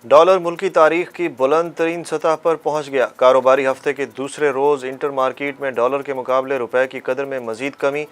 Dollar मुल्की तारीख की बुलंद तरीन सतह पर पहुंच गया। कारोबारी हफ्ते के दूसरे रोज़ इंटर मार्केट में डॉलर के मुकाबले रुपए की कदर में मजीद कमी।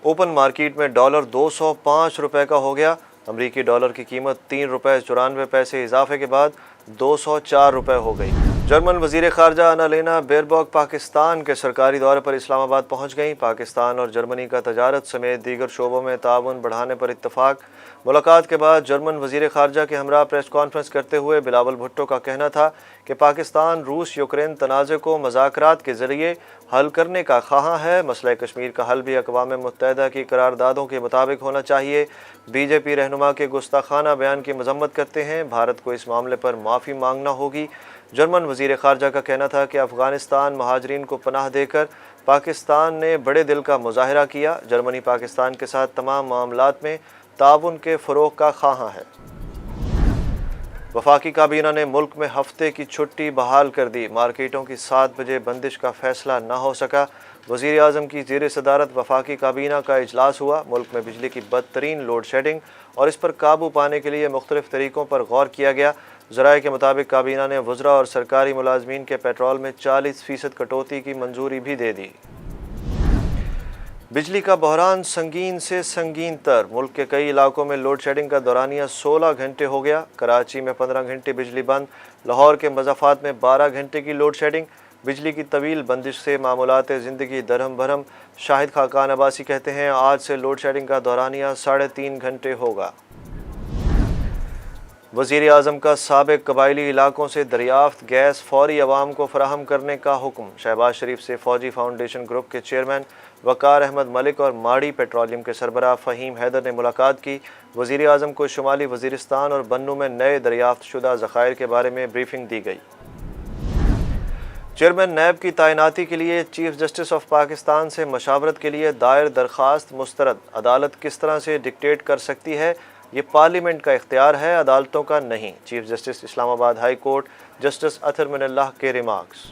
ओपन मार्केट में डॉलर 205 रुपए का हो गया। अमरीकी डॉलर की कीमत 3 रुपए 94 पैसे इजाफे के बाद 204 रुपए हो गई। जर्मन वजीर खारजा अन्नालेना बेयरबॉक पाकिस्तान के सरकारी दौरे पर इस्लामाबाद पहुंच गईं। पाकिस्तान और जर्मनी का तजारत समेत दीगर शोबों में ताउन बढ़ाने पर इत्तफाक। मुलाकात के बाद जर्मन वजीर खारजा के हमरा प्रेस कॉन्फ्रेंस करते हुए बिलावल भुट्टो का कहना था कि पाकिस्तान रूस यूक्रेन तनाज़े को मुज़ाकरात के ज़रिए हल करने का ख़्वाहां है। मसला कश्मीर का हल भी अक़वाम मुत्तहिदा की करारदादों के मुताबिक होना चाहिए। बीजेपी रहनुमा के गुस्ताखाना बयान की मजम्मत करते हैं। भारत को इस मामले पर माफ़ी मांगना होगी। जर्मन वजीर खारजा का कहना था कि अफ़गानिस्तान महाजरीन को पनाह देकर पाकिस्तान ने बड़े दिल का मुजाहरा किया। जर्मनी पाकिस्तान के साथ तमाम मामलात में ताउन के फ़रोग़ का ख़्वाहां है। वफाकी काबीना ने मुल्क में हफ्ते की छुट्टी बहाल कर दी। मार्केटों की 7 बजे बंदिश का फैसला न हो सका। वज़ीर आज़म की ज़ेर सदारत वफाकी काबीना का इजलास हुआ। मुल्क में बिजली की बदतरीन लोड शेडिंग और इस पर काबू पाने के लिए मुख्तलिफ तरीक़ों पर गौर किया गया। ज़राए के मुताबिक काबीना ने वज़रा और सरकारी मुलाजमीन के पेट्रोल में 40% कटौती की मंजूरी भी दे दी। बिजली का बहरान संगीन से संगीन तर। मुल्क के कई इलाकों में लोड शेडिंग का दौरानिया 16 घंटे हो गया। कराची में 15 घंटे बिजली बंद। लाहौर के मज़ाफ़ात में 12 घंटे की लोड शेडिंग। बिजली की तवील बंदिश से मामूलात ज़िंदगी दरहम भरम। शाहिद खाकान अब्बासी कहते हैं आज से लोड शेडिंग का दौरानिया 3.5 घंटे होगा। वज़ीर आज़म का साबिक़ कबायली इलाकों से दरियाफ्त गैस फौरी अवाम को फराहम करने का हुक्म। शहबाज शरीफ से फ़ौजी फाउंडेशन ग्रुप के चेयरमैन वक़ार अहमद मलिक और माड़ी पेट्रोलियम के सरबराह फ़हीम हैदर ने मुलाकात की। वज़ीर आज़म को शुमाली वज़ीरिस्तान और बन्नू में नए दरियाफ्त शुदा ज़खायर के बारे में ब्रीफिंग दी गई। चेयरमैन नैब की तैनाती के लिए चीफ जस्टिस ऑफ पाकिस्तान से मशावरत के लिए दायर दरख्वास्त मुस्तरद। अदालत किस तरह से डिक्टेट कर सकती है, ये पार्लियामेंट का इख्तियार है, अदालतों का नहीं। Chief justice Islamabad high court justice Athar Minallah के रिमार्क्स।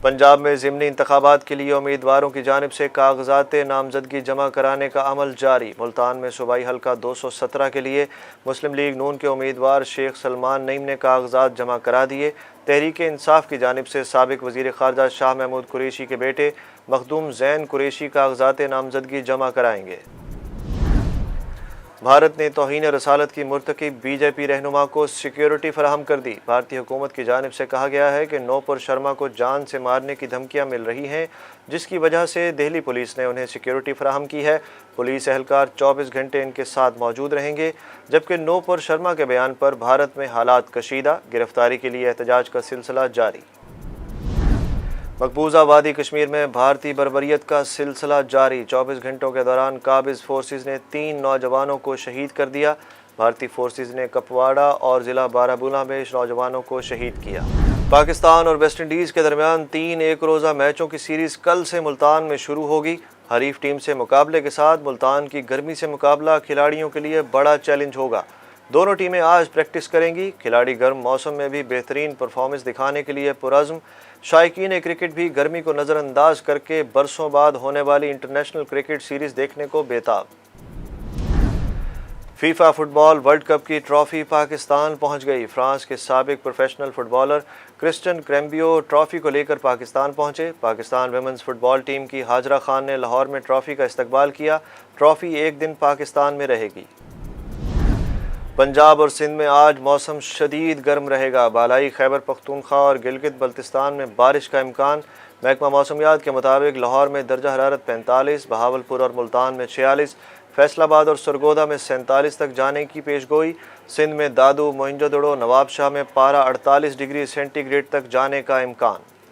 पंजाब में ज़िमनी इंतखाबात के लिए उम्मीदवारों की जानिब से कागजात नामजदगी जमा कराने का अमल जारी। मुल्तान में सूबाई हल्का 217 के लिए मुस्लिम लीग नून के उम्मीदवार शेख सलमान नईम ने कागजात जमा करा दिए। तहरीक इंसाफ की जानिब से साबिक़ वज़ीर खारजा शाह महमूद कुरैशी के बेटे मखदूम ज़ैन कुरैशी कागजात नामजदगी जमा कराएंगे। भारत ने तौहीन रसालत की मुर्तकिब बीजेपी रहनुमा को सिक्योरिटी फराहम कर दी। भारतीय हुकूमत की जानिब से कहा गया है कि नौपुर शर्मा को जान से मारने की धमकियां मिल रही हैं, जिसकी वजह से दिल्ली पुलिस ने उन्हें सिक्योरिटी फराहम की है। पुलिस एहलकार 24 घंटे इनके साथ मौजूद रहेंगे। जबकि नौपुर शर्मा के बयान पर भारत में हालात कशीदा। गिरफ्तारी के लिए एहतजाज का सिलसिला जारी। मकबूजा वादी कश्मीर में भारतीय बर्बरियत का सिलसिला जारी। 24 घंटों के दौरान काबिज फोर्सेस ने 3 नौजवानों को शहीद कर दिया। भारतीय फोर्सेस ने कपवाड़ा और ज़िला बारामूला में नौजवानों को शहीद किया। पाकिस्तान और वेस्ट इंडीज़ के दरमियान 3 एक रोज़ा मैचों की सीरीज़ कल से मुल्तान में शुरू होगी। हरीफ टीम से मुकाबले के साथ मुल्तान की गर्मी से मुकाबला खिलाड़ियों के लिए बड़ा चैलेंज होगा। दोनों टीमें आज प्रैक्टिस करेंगी। खिलाड़ी गर्म मौसम में भी बेहतरीन परफॉर्मेंस दिखाने के लिए पुरज़्म। शायकीन क्रिकेट भी गर्मी को नज़रअंदाज करके बरसों बाद होने वाली इंटरनेशनल क्रिकेट सीरीज़ देखने को बेताब। फीफा फुटबॉल वर्ल्ड कप की ट्रॉफ़ी पाकिस्तान पहुंच गई। फ्रांस के साबिक़ प्रोफेशनल फुटबॉलर क्रिस्टियन क्रेम्बियो ट्रॉफ़ी को लेकर पाकिस्तान पहुंचे। पाकिस्तान वुमेन्स फुटबॉल टीम की हाजरा खान ने लाहौर में ट्रॉफ़ी का इस्तकबाल किया। ट्रॉफ़ी एक दिन पाकिस्तान में रहेगी। पंजाब और सिंध में आज मौसम शदीद गर्म रहेगा। बालाई खैबर पख्तूनख्वा और गिलगित बल्तिस्तान में बारिश का इम्कान। महकमा मौसमियात के मुताबिक लाहौर में दर्जा हरारत 45, बहावलपुर और मुल्तान में 46, फैसलाबाद और सरगोदा में 47 तक जाने की पेशगोई। सिंध में दादू, मोइंजोदड़ो, नवाबशाह में पारा 48 डिग्री सेंटीग्रेड तक जाने का इम्कान।